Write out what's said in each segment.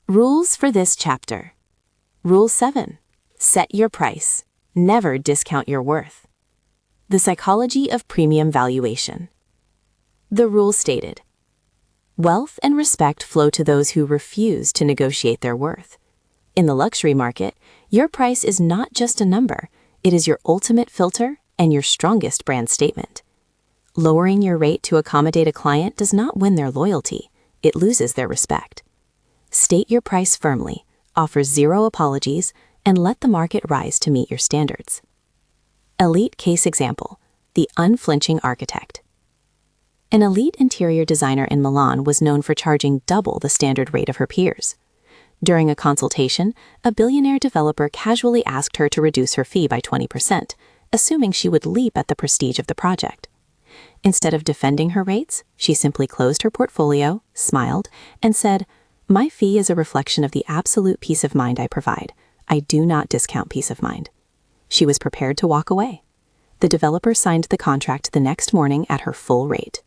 Rules for this chapter. Rule 7. Set your price. Never discount your worth. The psychology of premium valuation. The rule stated, wealth and respect flow to those who refuse to negotiate their worth. In the luxury market, your price is not just a number, it is your ultimate filter and your strongest brand statement. Lowering your rate to accommodate a client does not win their loyalty, it loses their respect. State your price firmly, offer zero apologies, and let the market rise to meet your standards. Elite case example, the Unflinching architect. An elite interior designer in Milan was known for charging double the standard rate of her peers. During a consultation, a billionaire developer casually asked her to reduce her fee by 20%, assuming she would leap at the prestige of the project. Instead of defending her rates, she simply closed her portfolio, smiled, and said, "My fee is a reflection of the absolute peace of mind I provide. I do not discount peace of mind." She was prepared to walk away. The developer signed the contract the next morning at her full rate.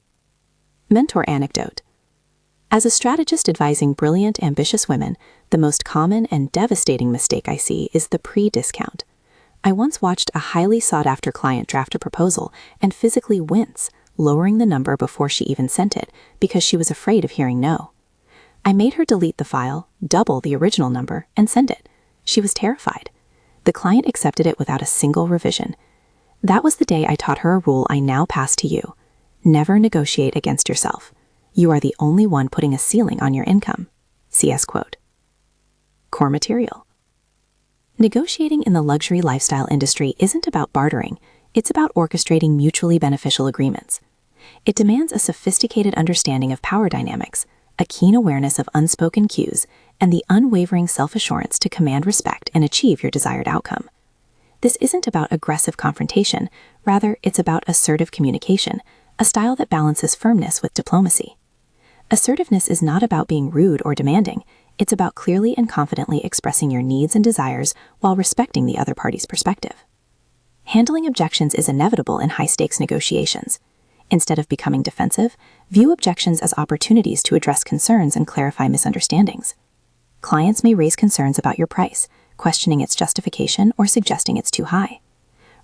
Mentor anecdote. As a strategist advising brilliant, ambitious women, the most common and devastating mistake I see is the pre-discount. I once watched a highly sought-after client draft a proposal and physically wince, lowering the number before she even sent it because she was afraid of hearing no. I made her delete the file, double the original number, and send it. She was terrified. The client accepted it without a single revision. That was the day I taught her a rule I now pass to you. Never negotiate against yourself. You are the only one putting a ceiling on your income. CS quote. Core material. Negotiating in the luxury lifestyle industry isn't about bartering, it's about orchestrating mutually beneficial agreements. It demands a sophisticated understanding of power dynamics, a keen awareness of unspoken cues, and the unwavering self-assurance to command respect and achieve your desired outcome. This isn't about aggressive confrontation, rather it's about assertive communication, a style that balances firmness with diplomacy. Assertiveness is not about being rude or demanding, it's about clearly and confidently expressing your needs and desires while respecting the other party's perspective. Handling objections is inevitable in high-stakes negotiations. Instead of becoming defensive, view objections as opportunities to address concerns and clarify misunderstandings. Clients may raise concerns about your price, questioning its justification or suggesting it's too high.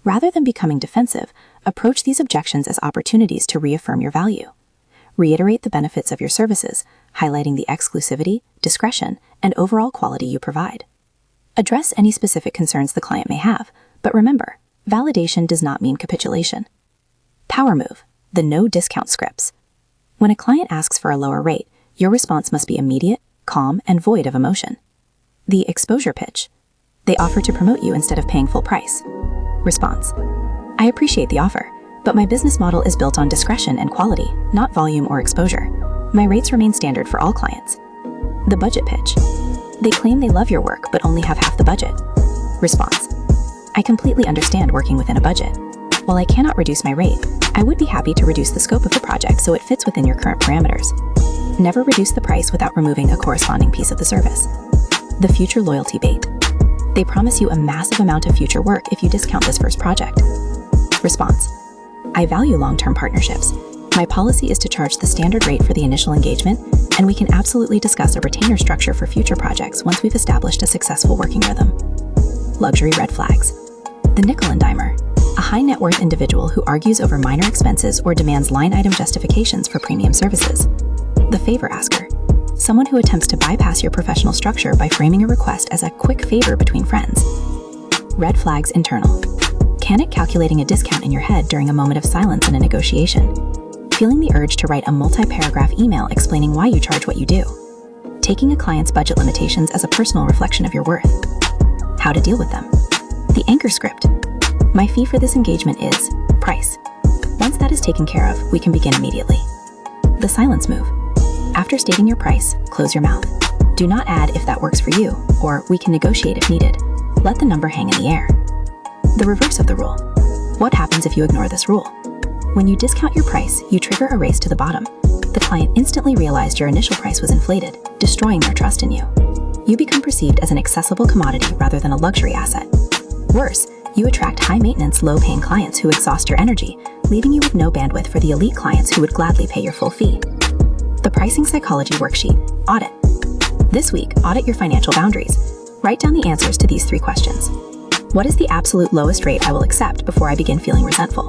Rather than becoming defensive, approach these objections as opportunities to reaffirm your value. Reiterate the benefits of your services, highlighting the exclusivity, discretion, and overall quality you provide. Address any specific concerns the client may have, but remember, validation does not mean capitulation. Power move, the no discount scripts. When a client asks for a lower rate, your response must be immediate, calm, and void of emotion. The exposure pitch. They offer to promote you instead of paying full price. Response. I appreciate the offer, but my business model is built on discretion and quality, not volume or exposure. My rates remain standard for all clients. The budget pitch. They claim they love your work but only have half the budget. Response. I completely understand working within a budget. While I cannot reduce my rate, I would be happy to reduce the scope of the project so it fits within your current parameters. Never reduce the price without removing a corresponding piece of the service. The future loyalty bait. They promise you a massive amount of future work if you discount this first project. Response. I value long-term partnerships. My policy is to charge the standard rate for the initial engagement, and we can absolutely discuss a retainer structure for future projects once we've established a successful working rhythm. Luxury red flags. The nickel and dimer. A high net worth individual who argues over minor expenses or demands line item justifications for premium services. The favor asker. Someone who attempts to bypass your professional structure by framing a request as a quick favor between friends. Red flags internal. Panic calculating a discount in your head during a moment of silence in a negotiation. Feeling the urge to write a multi-paragraph email explaining why you charge what you do. Taking a client's budget limitations as a personal reflection of your worth. How to deal with them. The anchor script. My fee for this engagement is price. Once that is taken care of, we can begin immediately. The silence move. After stating your price, close your mouth. Do not add if that works for you, or we can negotiate if needed. Let the number hang in the air. The reverse of the rule. What happens if you ignore this rule? When you discount your price, you trigger a race to the bottom. The client instantly realized your initial price was inflated, destroying their trust in you. You become perceived as an accessible commodity rather than a luxury asset. Worse, you attract high-maintenance, low-paying clients who exhaust your energy, leaving you with no bandwidth for the elite clients who would gladly pay your full fee. The pricing psychology worksheet, Audit. This week, audit your financial boundaries. Write down the answers to these 3 questions. What is the absolute lowest rate I will accept before I begin feeling resentful?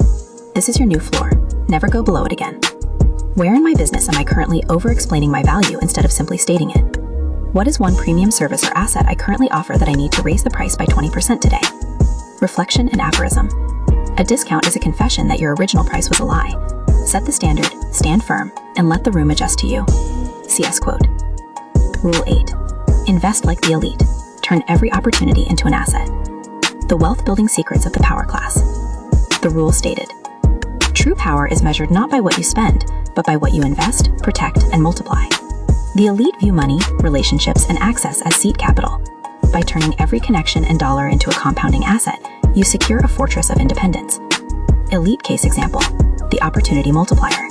This is your new floor. Never go below it again. Where in my business am I currently over-explaining my value instead of simply stating it? What is one premium service or asset I currently offer that I need to raise the price by 20% today? Reflection and aphorism. A discount is a confession that your original price was a lie. Set the standard, stand firm, and let the room adjust to you. CS quote. Rule 8. Invest like the elite. Turn every opportunity into an asset. The wealth-building secrets of the power class. The rule stated. True power is measured not by what you spend, but by what you invest, protect, and multiply. The elite view money, relationships, and access as seed capital. By turning every connection and dollar into a compounding asset, you secure a fortress of independence. Elite case example, the opportunity multiplier.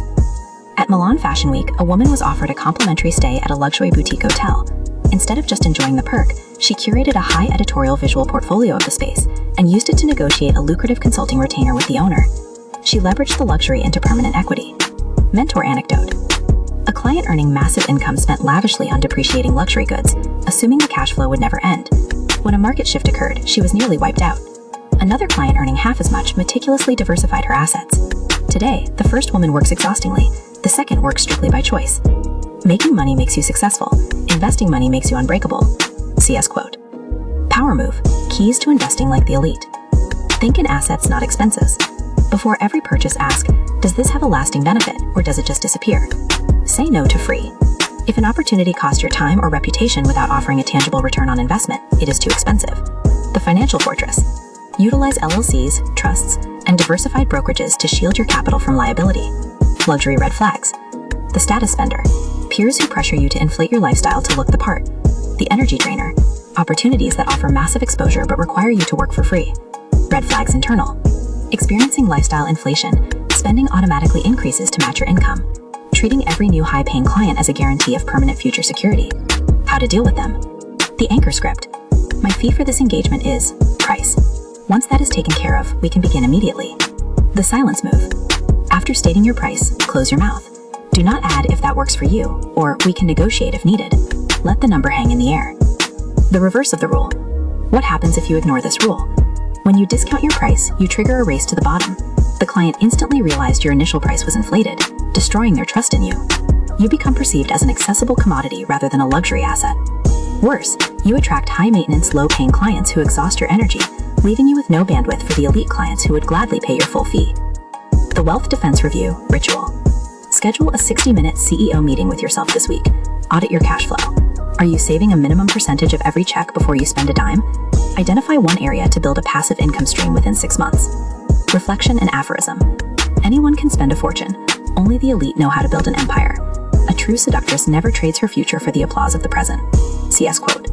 At Milan Fashion Week, a woman was offered a complimentary stay at a luxury boutique hotel. Instead of just enjoying the perk, she curated a high editorial visual portfolio of the space and used it to negotiate a lucrative consulting retainer with the owner. She leveraged the luxury into permanent equity. Mentor anecdote. A client earning massive income spent lavishly on depreciating luxury goods, assuming the cash flow would never end. When a market shift occurred, she was nearly wiped out. Another client earning half as much meticulously diversified her assets. Today, the first woman works exhaustingly, the second works strictly by choice. Making money makes you successful. Investing money makes you unbreakable. CS quote. Power move. Keys to investing like the elite. Think in assets, not expenses. Before every purchase, ask, does this have a lasting benefit, or does it just disappear? Say no to free. If an opportunity costs your time or reputation without offering a tangible return on investment, it is too expensive. The financial fortress. Utilize LLCs, trusts, and diversified brokerages to shield your capital from liability. Luxury red flags. The status spender. Peers who pressure you to inflate your lifestyle to look the part. The energy drainer. Opportunities that offer massive exposure but require you to work for free. Red flags internal. Experiencing lifestyle inflation. Spending automatically increases to match your income. Treating every new high-paying client as a guarantee of permanent future security. How to deal with them. The anchor script. My fee for this engagement is price. Once that is taken care of, we can begin immediately. The silence move. After stating your price, close your mouth. Do not add if that works for you, or we can negotiate if needed. Let the number hang in the air. The reverse of the rule. What happens if you ignore this rule? When you discount your price, you trigger a race to the bottom. The client instantly realized your initial price was inflated, destroying their trust in you. You become perceived as an accessible commodity rather than a luxury asset. Worse, you attract high-maintenance, low-paying clients who exhaust your energy, leaving you with no bandwidth for the elite clients who would gladly pay your full fee. The Wealth Defense Review Ritual. Schedule a 60-minute CEO meeting with yourself this week. Audit your cash flow. Are you saving a minimum percentage of every check before you spend a dime? Identify one area to build a passive income stream within 6 months. Reflection and aphorism. Anyone can spend a fortune. Only the elite know how to build an empire. A true seductress never trades her future for the applause of the present. CS quote.